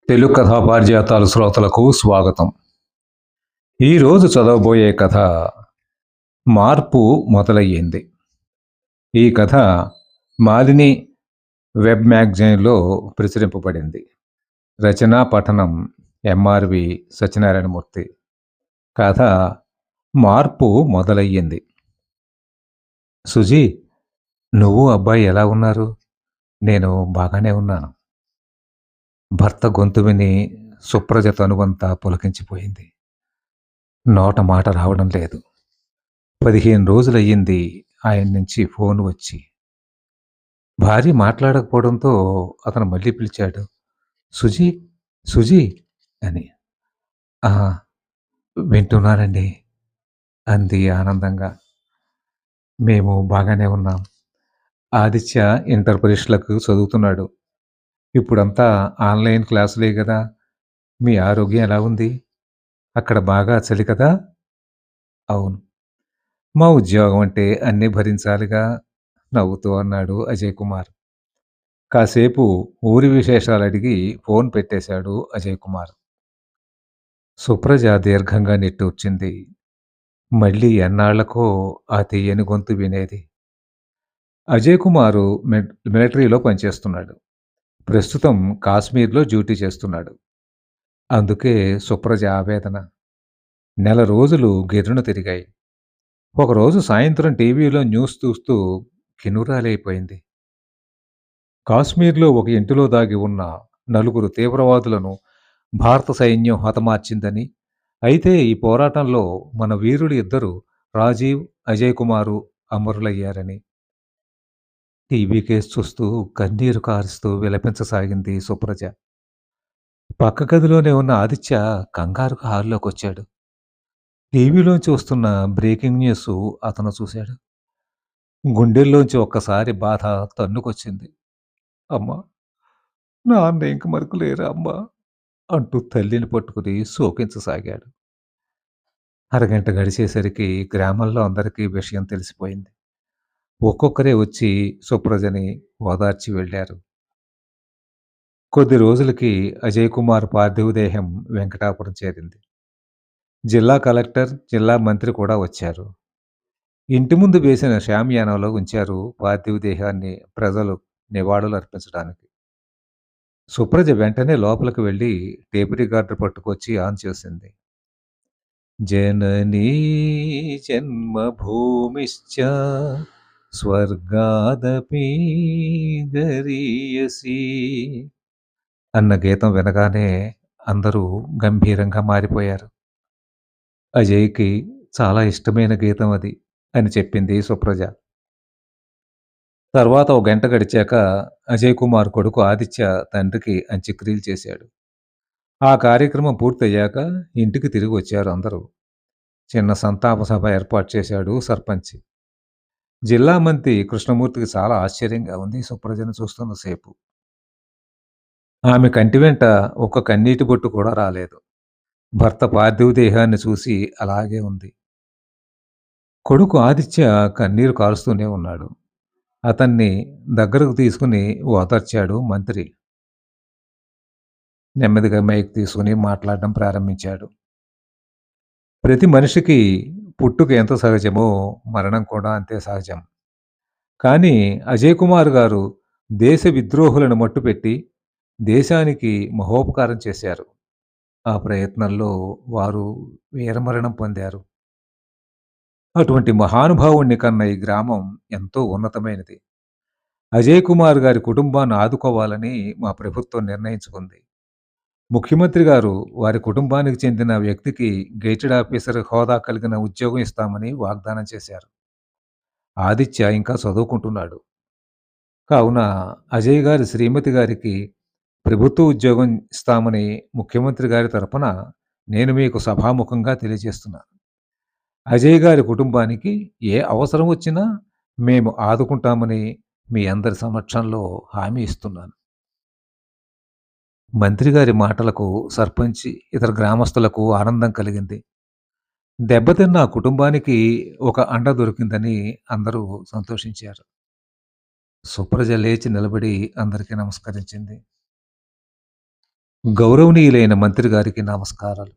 తెలుగు కథా పారిజాతాల శ్రోతలకు స్వాగతం. ఈరోజు చదవబోయే కథ 'మార్పు మొదలయ్యింది'. ఈ కథ మాలిని వెబ్ మ్యాగజైన్‌లో ప్రచురింపబడింది. రచన పఠనం ఎంఆర్వి సత్యనారాయణమూర్తి. కథ 'మార్పు మొదలయ్యింది'. సుజీ, నువ్వు అబ్బాయి ఎలా ఉన్నారు? నేను బాగానే ఉన్నాను. భర్త గొంతు విని సుప్రజ తనువంతా పులకించిపోయింది. నోట మాట రావడం లేదు. 15 రోజులయ్యింది ఆయన నుంచి ఫోన్ వచ్చి. భార్య మాట్లాడకపోవడంతో అతను మళ్ళీ పిలిచాడు. సుజీ, సుజీ అని. ఆ, వింటున్నానండి అంది ఆనందంగా. మేము బాగానే ఉన్నాం. ఆదిత్య ఇంటర్ పరీక్షలకు చదువుతున్నాడు. ఇప్పుడంతా ఆన్లైన్ క్లాసులే కదా. మీ ఆరోగ్యం ఎలా ఉంది? అక్కడ బాగా చలి కదా? అవును. మా ఉద్యోగం అంటే అన్నీ భరించాలిగా నవ్వుతూ అన్నాడు అజయ్ కుమార్. కాసేపు ఊరి విశేషాలడిగి ఫోన్ పెట్టేశాడు అజయ్ కుమార్. సుప్రజ దీర్ఘంగా నిట్టూర్చింది. మళ్ళీ ఎన్నాళ్లకో ఆ తీయని గొంతు వినేది. అజయ్ కుమారు మిలిటరీలో పనిచేస్తున్నాడు. ప్రస్తుతం కాశ్మీర్లో డ్యూటీ చేస్తున్నాడు. అందుకే సుప్రజ ఆవేదన. నెల రోజులు గిర్రున తిరిగాయి. ఒకరోజు సాయంత్రం టీవీలో న్యూస్ చూస్తూ కినురాలైపోయింది. కాశ్మీర్లో ఒక ఇంటిలో దాగి ఉన్న నలుగురు తీవ్రవాదులను భారత సైన్యం హతమార్చిందని, అయితే ఈ పోరాటంలో మన వీరులు ఇద్దరు రాజీవ్, అజయ్ కుమారు అమరులయ్యారని. టీవీ కేసు చూస్తూ కన్నీరు కారుస్తూ విలపించసాగింది సుప్రజ. పక్క గదిలోనే ఉన్న ఆదిత్య కంగారుగా హాల్లోకొచ్చాడు. టీవీలోంచి వస్తున్న బ్రేకింగ్ న్యూస్ అతను చూశాడు. గుండెల్లోంచి ఒక్కసారి బాధ తన్నుకొచ్చింది. అమ్మా, నాన్న ఇంక మరకు లేరా అమ్మా అంటూ తల్లిని పట్టుకుని శోకించసాగాడు. అరగంట గడిచేసరికి గ్రామంలో అందరికీ విషయం తెలిసిపోయింది. ఒక్కొక్కరే వచ్చి సుప్రజని ఓదార్చి వెళ్ళారు. కొద్ది రోజులకి అజయ్ కుమార్ పార్థివ దేహం వెంకటాపురం చేరింది. జిల్లా కలెక్టర్, జిల్లా మంత్రి కూడా వచ్చారు. ఇంటి ముందు వేసిన షామియానాలో ఉంచారు పార్థివ దేహాన్ని ప్రజలు నివాళులు అర్పించడానికి. సుప్రజ వెంటనే లోపలికి వెళ్ళి టేప్ రికార్డర్ పట్టుకొచ్చి ఆన్ చేసింది. జననీ జన్మభూమిశ్చ స్వర్గాదపి గరీయసి అన్న గీతం వినగానే అందరూ గంభీరంగా మారిపోయారు. అజయ్‌కి చాలా ఇష్టమైన గీతం అది అని చెప్పింది సుప్రజ. తర్వాత ఓ గంట గడిచాక అజయ్ కుమార్ కొడుకు ఆదిత్య తండ్రికి అంత్యక్రియలు చేశాడు. ఆ కార్యక్రమం పూర్తయ్యాక ఇంటికి తిరిగి వచ్చారు అందరూ. చిన్న సంతాప సభ ఏర్పాటు చేశాడు సర్పంచ్. జిల్లా మంత్రి కృష్ణమూర్తికి చాలా ఆశ్చర్యంగా ఉంది సుప్రజను చూస్తున్న సేపు. ఆమె కంటి వెంట ఒక్క కన్నీటి బొట్టు కూడా రాలేదు. భర్త పార్థివ దేహాన్ని చూసి అలాగే ఉంది. కొడుకు ఆదిత్య కన్నీరు కారుస్తూనే ఉన్నాడు. అతన్ని దగ్గరకు తీసుకుని ఓదార్చాడు మంత్రి. నెమ్మదిగా మైక్ తీసుకుని మాట్లాడడం ప్రారంభించాడు. ప్రతి మనిషికి పుట్టుక ఎంత సహజమో మరణం కూడా అంతే సహజం. కానీ అజయ్ కుమార్ గారు దేశ విద్రోహులను మట్టుపెట్టి దేశానికి మహోపకారం చేశారు. ఆ ప్రయత్నంలో వారు వీరమరణం పొందారు. అటువంటి మహానుభావుణ్ణి కన్న ఈ గ్రామం ఎంతో ఉన్నతమైనది. అజయ్ కుమార్ గారి కుటుంబాన్ని ఆదుకోవాలని మా ప్రభుత్వం నిర్ణయించుకుంది. ముఖ్యమంత్రి గారు వారి కుటుంబానికి చెందిన వ్యక్తికి గేటెడ్ ఆఫీసర్ హోదా కలిగిన ఉద్యోగం ఇస్తామని వాగ్దానం చేశారు. ఆదిత్య ఇంకా చదువుకుంటున్నాడు. కావున అజయ్ గారి శ్రీమతి గారికి ప్రభుత్వ ఉద్యోగం ఇస్తామని ముఖ్యమంత్రి గారి తరపున నేను మీకు సభాముఖంగా తెలియజేస్తున్నాను. అజయ్ గారి కుటుంబానికి ఏ అవసరం వచ్చినా మేము ఆదుకుంటామని మీ అందరి సమక్షంలో హామీ ఇస్తున్నాను. మంత్రి గారి మాటలకు సర్పంచ్, ఇతర గ్రామస్తులకు ఆనందం కలిగింది. దెబ్బతిన్న ఆ కుటుంబానికి ఒక అండ దొరికిందని అందరూ సంతోషించారు. సుప్రజ లేచి నిలబడి అందరికీ నమస్కరించింది. గౌరవనీయులైన మంత్రి గారికి నమస్కారాలు.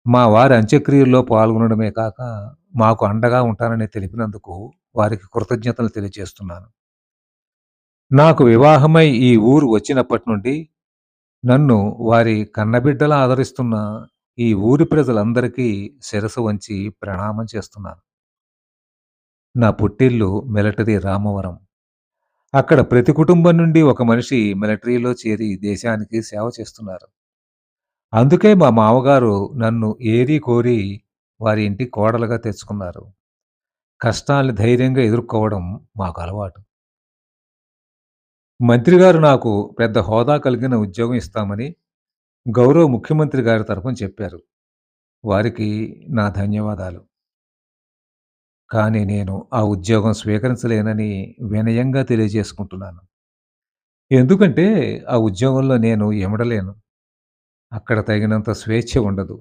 మా వారి అంత్యక్రియల్లో పాల్గొనడమే కాక, మాకు అండగా ఉంటానని తెలిపినందుకు వారికి కృతజ్ఞతలు తెలియజేస్తున్నాను. నాకు వివాహమై ఈ ఊరు వచ్చినప్పటి నుండి నన్ను వారి కన్నబిడ్డలా ఆదరిస్తున్న ఈ ఊరి ప్రజలందరికీ శిరసు వంచి ప్రణామం చేస్తున్నాను. నా పుట్టిల్లు మిలిటరీ రామవరం. అక్కడ ప్రతి కుటుంబం నుండి ఒక మనిషి మిలిటరీలో చేరి దేశానికి సేవ చేస్తున్నారు. అందుకే మా మామగారు నన్ను ఏరి కోరి వారి ఇంటి కోడలుగా తెచ్చుకున్నారు. కష్టాల్ని ధైర్యంగా ఎదుర్కోవడం మాకు అలవాటు. మంత్రి గారు నాకు పెద్ద హోదా కలిగిన ఉద్యోగం ఇస్తామని గౌరవ ముఖ్యమంత్రి గారి తరపున చెప్పారు. వారికి నా ధన్యవాదాలు. కానీ నేను ఆ ఉద్యోగం స్వీకరించలేనని వినయంగా తెలియజేసుకుంటున్నాను. ఎందుకంటే ఆ ఉద్యోగంలో నేను ఇమడలేను. అక్కడ తగినంత స్వేచ్ఛ ఉండదు.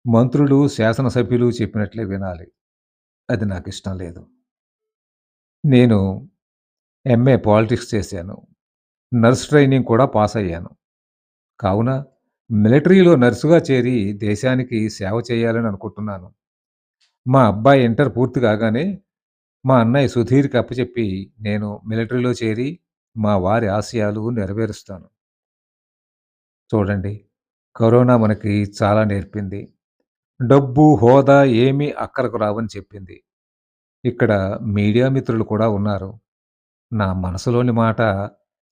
మంత్రులు, శాసనసభ్యులు చెప్పినట్లే వినాలి. అది నాకిష్టం లేదు. నేను ఎంఏ పాలిటిక్స్ చేశాను. నర్స్ ట్రైనింగ్ కూడా పాస్ అయ్యాను. కావున మిలిటరీలో నర్సుగా చేరి దేశానికి సేవ చేయాలని అనుకుంటున్నాను. మా అబ్బాయి ఇంటర్ పూర్తి కాగానే మా అన్నయ్య సుధీర్‌కి అప్పచెప్పి నేను మిలిటరీలో చేరి మా వారి ఆశయాలు నెరవేరుస్తాను. చూడండి, కరోనా మనకి చాలా నేర్పింది. డబ్బు, హోదా ఏమీ అక్కరకు రావని చెప్పింది. ఇక్కడ మీడియా మిత్రులు కూడా ఉన్నారు. నా మనసులోని మాట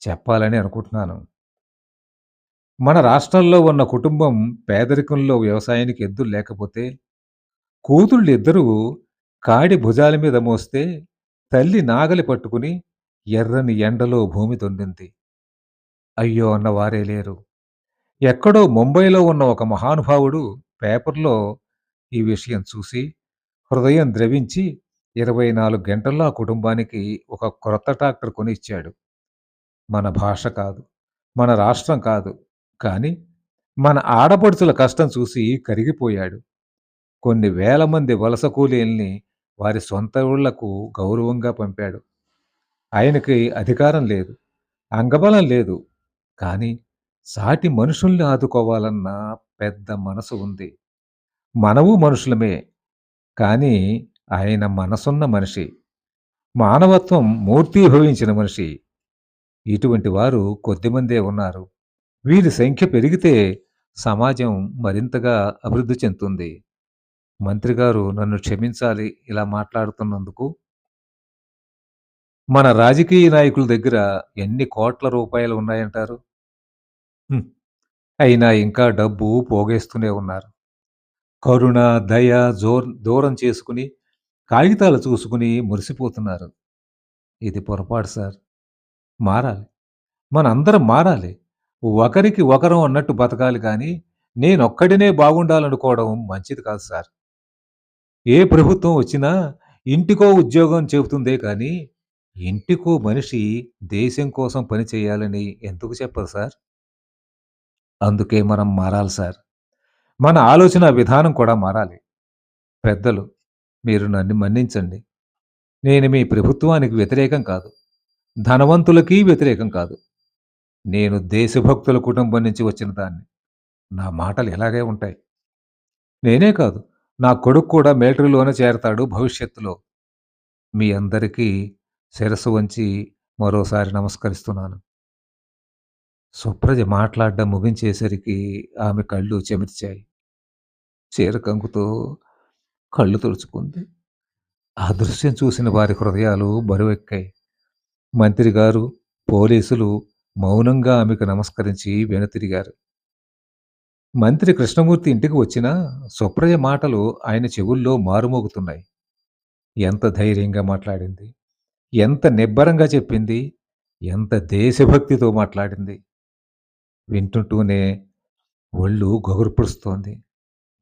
చెప్పాలని అనుకుంటున్నాను. మన రాష్ట్రంలో ఉన్న కుటుంబం పేదరికంలో వ్యవసాయానికి ఎద్దులు లేకపోతే, కూతుళ్ళిద్దరూ కాడి భుజాల మీద మోస్తే, తల్లి నాగలి పట్టుకుని ఎర్రని ఎండలో భూమి దున్నింది. అయ్యో అన్నవారే లేరు. ఎక్కడో ముంబైలో ఉన్న ఒక మహానుభావుడు పేపర్‌లో ఈ విషయం చూసి, హృదయం ద్రవించి 24 గంటల్లో ఆ కుటుంబానికి ఒక క్రొత్త ట్రాక్టర్ కొనిచ్చాడు. మన భాష కాదు, మన రాష్ట్రం కాదు. కానీ మన ఆడపడుచుల కష్టం చూసి కరిగిపోయాడు. కొన్ని వేల మంది వలస కూలీల్ని వారి సొంత ఊళ్లకు గౌరవంగా పంపాడు. ఆయనకి అధికారం లేదు, అంగబలం లేదు. కానీ సాటి మనుషుల్ని ఆదుకోవాలన్న పెద్ద మనసు ఉంది. మనము మనుషులమే. కానీ ఆయన మనసున్న మనిషి. మానవత్వం మూర్తీభవించిన మనిషి. ఇటువంటి వారు కొద్దిమందే ఉన్నారు. వీరి సంఖ్య పెరిగితే సమాజం మరింతగా అభివృద్ధి చెందుతుంది. మంత్రి గారు నన్ను క్షమించాలి ఇలా మాట్లాడుతున్నందుకు. మన రాజకీయ నాయకుల దగ్గర ఎన్ని కోట్ల రూపాయలు ఉన్నాయంటారు? హ్మ్. అయినా ఇంకా డబ్బు పోగేస్తూనే ఉన్నారు. కరుణ, దయ దూరం చేసుకుని, కాగితాలు చూసుకుని మురిసిపోతున్నారు. ఇది పొరపాటు సార్. మారాలి. మనందరం మారాలి. ఒకరికి ఒకరం అన్నట్టు బతకాలి గానీ, నేనొక్కడినే బాగుండాలనుకోవడం మంచిది కాదు సార్. ఏ ప్రభుత్వం వచ్చినా ఇంటికో ఉద్యోగం చెబుతుందే కానీ, ఇంటికో మనిషి దేశం కోసం పని చేయాలని ఎందుకు చెప్పదు సార్? అందుకే మనం మారాలి సార్. మన ఆలోచన విధానం కూడా మారాలి. పెద్దలు, మీరు నన్ను మన్నించండి. నేను మీ ప్రభుత్వానికి వ్యతిరేకం కాదు. ధనవంతులకి వ్యతిరేకం కాదు. నేను దేశభక్తుల కుటుంబం నుంచి వచ్చిన దాన్ని. నా మాటలు ఇలాగే ఉంటాయి. నేనే కాదు, నా కొడుకు కూడా మిలిటరీలోనే చేరతాడు భవిష్యత్తులో. మీ అందరికీ శిరస్సు వంచి మరోసారి నమస్కరిస్తున్నాను. సుప్రజ మాట్లాడడం ముగించేసరికి ఆమె కళ్ళు చెమర్చాయి. చీర కంగుతో కళ్ళు తుడుచుకుంది. ఆ దృశ్యం చూసిన వారి హృదయాలు బరువెక్కాయి. మంత్రి గారు, పోలీసులు మౌనంగా ఆమెకు నమస్కరించి వెనుతిరిగారు. మంత్రి కృష్ణమూర్తి ఇంటికి వచ్చినా సుప్రజ మాటలు ఆయన చెవుల్లో మారుమోగుతున్నాయి. ఎంత ధైర్యంగా మాట్లాడింది, ఎంత నిబ్బరంగా చెప్పింది, ఎంత దేశభక్తితో మాట్లాడింది. వింటుంటూనే ఒళ్ళు గగుర్పొడుస్తోంది.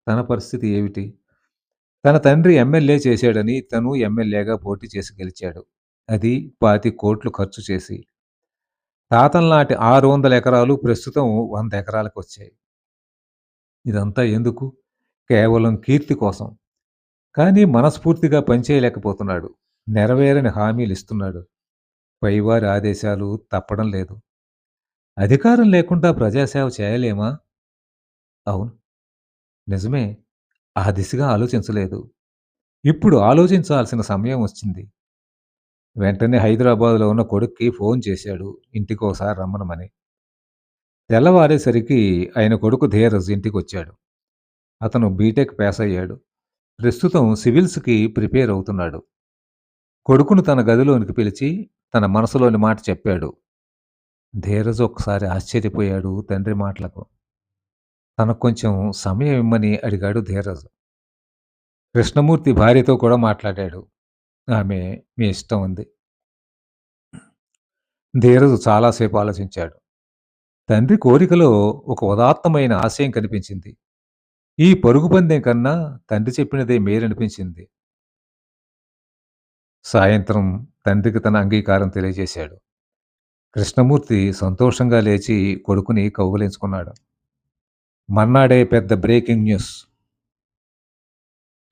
తన పరిస్థితి ఏమిటి? తన తండ్రి ఎమ్మెల్యే చేశాడని తను ఎమ్మెల్యేగా పోటీ చేసి గెలిచాడు. అది 25,00,00,000 ఖర్చు చేసి. తాతలనాటి 600 ఎకరాలు ప్రస్తుతం 100 ఎకరాలకొచ్చాయి. ఇదంతా ఎందుకు? కేవలం కీర్తి కోసం. కానీ మనస్ఫూర్తిగా పనిచేయలేకపోతున్నాడు. నెరవేరని హామీలిస్తున్నాడు. పైవారి ఆదేశాలు తప్పడం లేదు. అధికారం లేకుండా ప్రజాసేవ చేయలేమా? అవును. నిజమే. ఆ దిశగా ఆలోచించలేదు. ఇప్పుడు ఆలోచించాల్సిన సమయం వచ్చింది. వెంటనే హైదరాబాద్‌లో ఉన్న కొడుక్కి ఫోన్ చేశాడు. ఇంటికోసారి రమ్మనమని. తెల్లవారేసరికి ఆయన కొడుకు ధీరజ్ ఇంటికొచ్చాడు. అతను బీటెక్ పాస్ అయ్యాడు. ప్రస్తుతం సివిల్స్‌కి ప్రిపేర్ అవుతున్నాడు. కొడుకును తన గదిలోనికి పిలిచి తన మనసులోని మాట చెప్పాడు. ధీరజ్ ఒక్కసారి ఆశ్చర్యపోయాడు తండ్రి మాటలకు. తనకు కొంచెం సమయం ఇమ్మని అడిగాడు ధీరజ్. కృష్ణమూర్తి భార్యతో కూడా మాట్లాడాడు. ఆమె మీ ఇష్టం అంది. ధీరజ్ చాలా సేపు ఆలోచించాడు. తండ్రి కోరికలో ఒక ఉదాత్తమైన ఆశయం కనిపించింది. ఈ పరుగు పందెం కన్నా తండ్రి చెప్పినదే మేలనిపించింది. సాయంత్రం తండ్రికి తన అంగీకారం తెలియజేశాడు. కృష్ణమూర్తి సంతోషంగా లేచి కొడుకుని కౌగిలించుకున్నాడు. మర్నాడే పెద్ద బ్రేకింగ్ న్యూస్.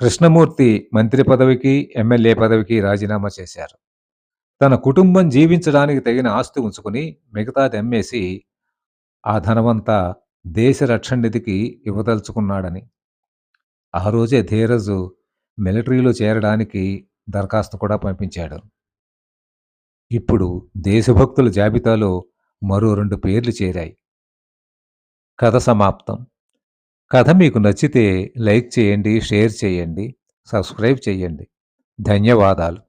కృష్ణమూర్తి మంత్రి పదవికి, ఎమ్మెల్యే పదవికి రాజీనామా చేశారు. తన కుటుంబం జీవించడానికి తగిన ఆస్తి ఉంచుకుని మిగతాది అమ్మేసి ఆ ధనమంతా దేశ రక్షణ నిధికి ఇవ్వదలుచుకున్నాడని. ఆ రోజే ధీరజు మిలిటరీలో చేరడానికి దరఖాస్తు కూడా పంపించాడు. ఇప్పుడు దేశభక్తుల జాబితాలో మరో 2 పేర్లు చేరాయి. కథ సమాప్తం. కథ మీకు నచ్చితే లైక్ చేయండి, షేర్ చేయండి, సబ్స్క్రైబ్ చేయండి. ధన్యవాదాలు.